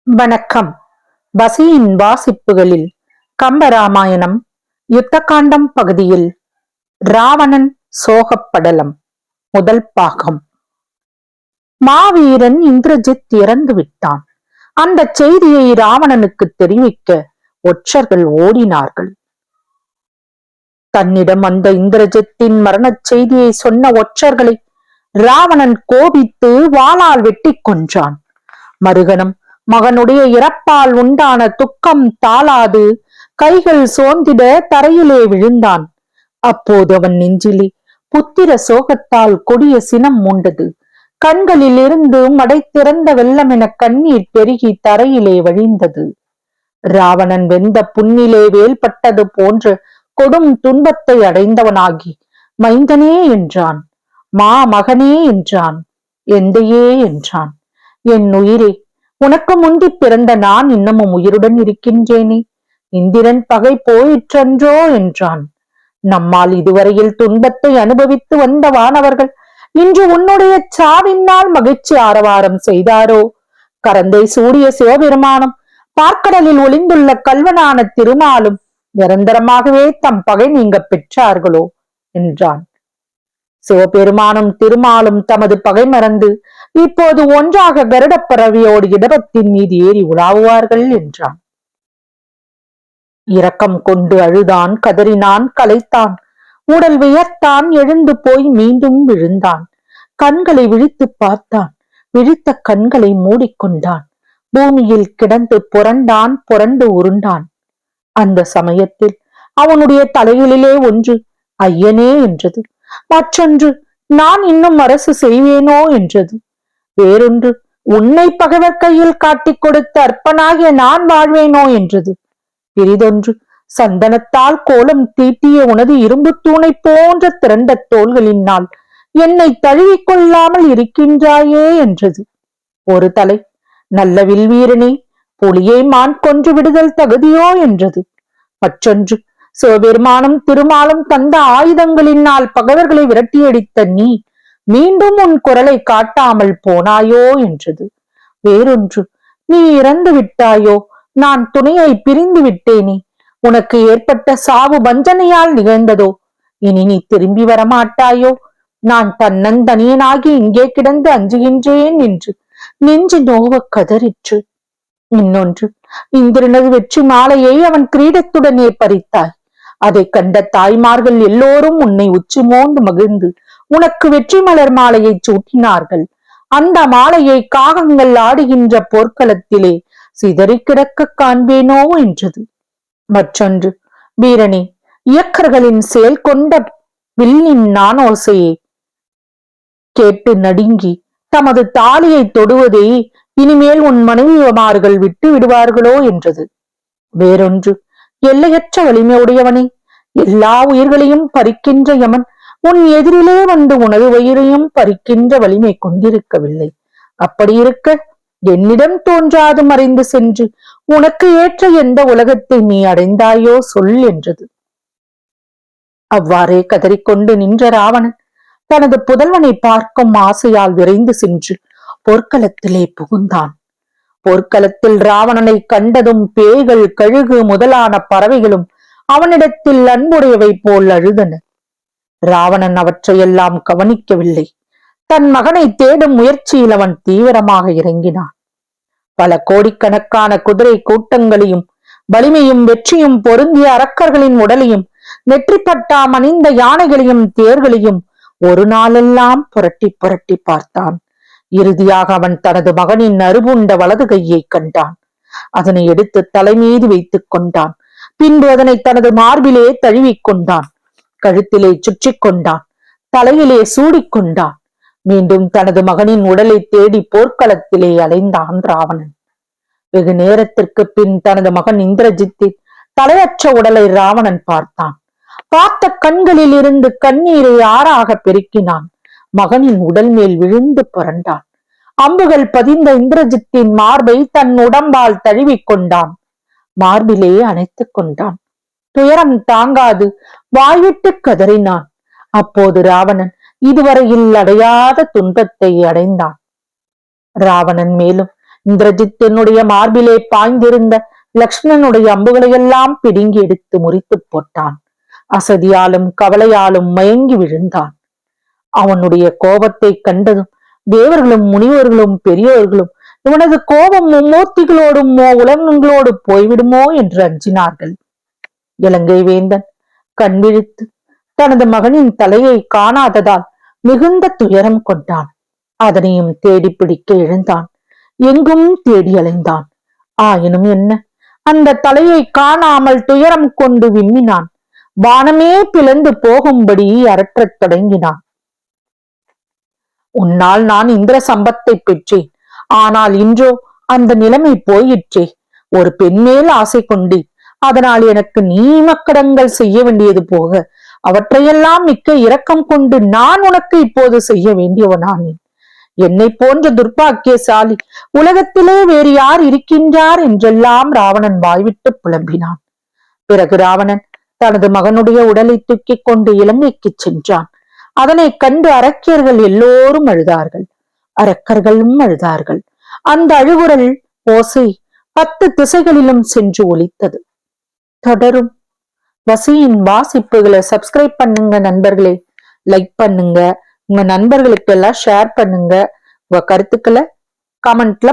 வணக்கம். பசியின் வாசிப்புகளில் கம்பராமாயணம் யுத்தகாண்டம் பகுதியில் ராவணன் சோகப்படலம் முதல் பாகம். மாவீரன் இந்திரஜித் இறந்து விட்டான். அந்த செய்தியை ராவணனுக்கு தெரிவிக்க ஒற்றர்கள் ஓடினார்கள். தன்னிடம் அந்த இந்திரஜித்தின் மரணச் செய்தியை சொன்ன ஒற்றர்களை ராவணன் கோபித்து வாளால் வெட்டி கொன்றான். மறுகணம் மகனுடைய இறப்பால் உண்டான துக்கம் தாளாது கைகள் சோர்ந்திட தரையிலே விழுந்தான். அப்போது அவன் நெஞ்சிலே புத்திர சோகத்தால் கொடிய சினம் மூண்டது. கண்களில் இருந்து மடை திறந்த வெள்ளம் என கண்ணீர் பெருகி தரையிலே வழிந்தது. ராவணன் வெந்த புண்ணிலே வேல்பட்டது போன்ற கொடும் துன்பத்தை அடைந்தவனாகி மைந்தனே என்றான், மா மகனே என்றான், எந்தையே என்றான். என் உயிரே, உனக்கு முந்தி பிறந்த நான் இன்னமும் உயிருடன் இருக்கின்றேனே, இந்திரன் பகை போயிற்றன்றோ என்றான். நம்மால் இதுவரையில் துன்பத்தை அனுபவித்து வந்த வானவர்கள் இன்று உன்னுடைய சாவினால் மகிழ்ச்சி ஆரவாரம் செய்தாரோ? கரந்தை சூடிய சிவபெருமானும் பார்க்கடலில் ஒளிந்துள்ள கல்வனான திருமாலும் நிரந்தரமாகவே தம் பகை நீங்க பெற்றார்களோ என்றான். சிவபெருமானும் திருமாலும் தமது பகை மறந்து இப்போது ஒன்றாக கருடப்பறவையோடு இடபத்தின் மீது ஏறி உலாவுவார்கள் என்றான். இரக்கம் கொண்டு அழுதான், கதறினான், கலைத்தான், உடல் வியர்த்தான், எழுந்து போய் மீண்டும் விழுந்தான். கண்களை விழித்து பார்த்தான், விழித்த கண்களை மூடிக்கொண்டான். பூமியில் கிடந்து புரண்டான், புரண்டு உருண்டான். அந்த சமயத்தில் அவனுடைய தலைகளிலே ஒன்று ஐயனே என்றது, மற்றொன்று நான் இன்னும் அரசு செய்வேனோ என்றது, வேறொன்று உன்னை பகைவர் கையில் காட்டிக் கொடுத்த அற்பனாகிய நான் வாழ்வேனோ என்றது, பிரிதொன்று சந்தனத்தால் கோலம் தீட்டிய உனது இரும்பு தூணை போன்ற திரண்ட தோள்களினால் என்னை தழுவிக்கொள்ளாமல் இருக்கின்றாயே என்றது. ஒரு தலை நல்ல வில்வீரனே, புலியை மான் கொன்று விடுதல் தகுதியோ என்றது. மற்றொன்று சிவபெருமானும் திருமாலும் தந்த ஆயுதங்களினால் பகைவர்களை விரட்டியடித்த நீ மீண்டும் உன் குரலை காட்டாமல் போனாயோ என்றது. வேறொன்று நீ இறந்து விட்டாயோ, நான் துணையை பிரிந்து விட்டேனே, உனக்கு ஏற்பட்ட சாவு வஞ்சனையால் நிகழ்ந்ததோ, இனி நீ திரும்பி வரமாட்டாயோ, நான் தன்னந்தனியனாகி இங்கே கிடந்து அஞ்சுகின்றேன் என்று நெஞ்சு நோவ கதறிற்று. இன்னொன்று, இந்திரனது வெற்றி மாலையை அவன் கிரீடத்துடனே பறித்தாய். அதை கண்ட தாய்மார்கள் எல்லோரும் உன்னை உச்சி மோந்து மகிழ்ந்து உனக்கு வெற்றி மலர் மாலையை சூட்டினார்கள். அந்த மாலையை காகங்கள் ஆடுகின்ற போர்க்களத்திலே சிதறி கிடக்க காண்பேனோ என்றது. மற்றொன்று, வீரனே, இயக்கர்களின் செயல் கொண்ட வில்லின் நானோசையை கேட்டு நடுங்கி தமது தாலியை தொடுவதை இனிமேல் உன் மனைவிமார்கள் விட்டு விடுவார்களோ என்றது. வேறொன்று, எல்லையற்ற வலிமையுடையவனே, எல்லா உயிர்களையும் பறிக்கின்ற யமன் உன் எதிரிலே வந்து உனது உயிரையும் பறிக்கின்ற வலிமை கொண்டிருக்கவில்லை. அப்படி இருக்க என்னிடம் தோன்றாது மறைந்து சென்று உனக்கு ஏற்ற எந்த உலகத்தை நீ அடைந்தாயோ சொல் என்றது. அவ்வாறே கதறிக்கொண்டு நின்ற ராவணன் தனது புதல்வனை பார்க்கும் ஆசையால் விரைந்து சென்று போர்க்களத்திலே புகுந்தான். போர்க்களத்தில் ராவணனை கண்டதும் பேய்கள், கழுகு முதலான பறவைகளும் அவனிடத்தில் அன்புடையவை போல் அழுதன. ராவணன் அவற்றையெல்லாம் கவனிக்கவில்லை. தன் மகனை தேடும் முயற்சியில் அவன் தீவிரமாக இறங்கினான். பல கோடிக்கணக்கான குதிரை கூட்டங்களையும் வலிமையும் வெற்றியும் பொருந்திய அரக்கர்களின் உடலையும் நெற்றி பட்டாம் அணிந்த யானைகளையும் தேர்களையும் ஒரு நாளெல்லாம் புரட்டி புரட்டி பார்த்தான். இறுதியாக அவன் தனது மகனின் அருபுண்ட வலது கையை கண்டான். அதனை எடுத்து தலைமீது வைத்துக் கொண்டான். பின்பு அதனை தனது மார்பிலே தழுவிக் கொண்டான். கழுத்திலே சுற்றி கொண்டான். தலையிலே சூடிக்கொண்டான். மீண்டும் தனது மகனின் உடலை தேடி போர்க்களத்திலே அலைந்தான் ராவணன். வெகு நேரத்திற்கு பின் தனது மகன் இந்திரஜித்தின் தலையற்ற உடலை ராவணன் பார்த்தான். பார்த்த கண்களில் இருந்து கண்ணீரை ஆறாக பெருக்கினான். மகனின் உடல் மேல் விழுந்து புரண்டான். அம்புகள் பதிந்த இந்திரஜித்தின் மார்பை தன் உடம்பால் தழுவிக் கொண்டான். மார்பிலே அணைத்துக் கொண்டான். துயரம் தாங்காது வாய்விட்டு கதறினான். அப்போது ராவணன் இதுவரையில் அடையாத துன்பத்தை அடைந்தான். ராவணன் மேலும் இந்திரஜித் என்னுடைய மார்பிலே பாய்ந்திருந்த லக்ஷ்மணனுடைய அம்புகளையெல்லாம் பிடுங்கி எடுத்து முறித்து போட்டான். அசதியாலும் கவலையாலும் மயங்கி விழுந்தான். அவனுடைய கோபத்தை கண்டதும் தேவர்களும் முனிவர்களும் பெரியோர்களும் இவனது கோபம் மும்மூர்த்திகளோடும் உலகங்களோடு போய்விடுமோ என்று அஞ்சினார்கள். இலங்கை வேந்தன் கண் விழித்து தனது மகனின் தலையை காணாததால் மிகுந்த துயரம் கொண்டான். அதனையும் தேடி பிடிக்க எழுந்தான். எங்கும் தேடி அலைந்தான். ஆயினும் என்ன, அந்த தலையை காணாமல் துயரம் கொண்டு விம்மினான். வானமே பிளந்து போகும்படி அரற்றத் தொடங்கினான். உன்னால் நான் இந்திர சம்பத்தை பெற்றேன். ஆனால் இன்றோ அந்த நிலைமை போயிற்றே. ஒரு பெண் மேல் ஆசை கொண்டு அதனால் எனக்கு நீமக்கடங்கள் செய்ய வேண்டியது போக அவற்றையெல்லாம் மிக்க இரக்கம் கொண்டு நான் உனக்கு இப்போது செய்ய வேண்டியவனானேன். என்னை போன்ற துர்பாக்கியசாலி உலகத்திலே வேறு யார் இருக்கின்றார் என்றெல்லாம் ராவணன் வாய்விட்டு புலம்பினான். பிறகு ராவணன் தனது மகனுடைய உடலை தூக்கிக் கொண்டு இலங்கைக்கு சென்றான். அதனை கண்டு அரக்கியர்கள் எல்லோரும் அழுதார்கள். அரக்கர்களும் அழுதார்கள். அந்த அழுகுரல் ஓசை 10 திசைகளிலும் சென்று ஒலித்தது. தொடரும். வசியின் வாசிப்புகளை சப்ஸ்கிரைப் பண்ணுங்க நண்பர்களே. லைக் பண்ணுங்க. உங்க நண்பர்களுக்கு எல்லாம் ஷேர் பண்ணுங்க. உங்க கருத்துக்களை கமெண்ட்ல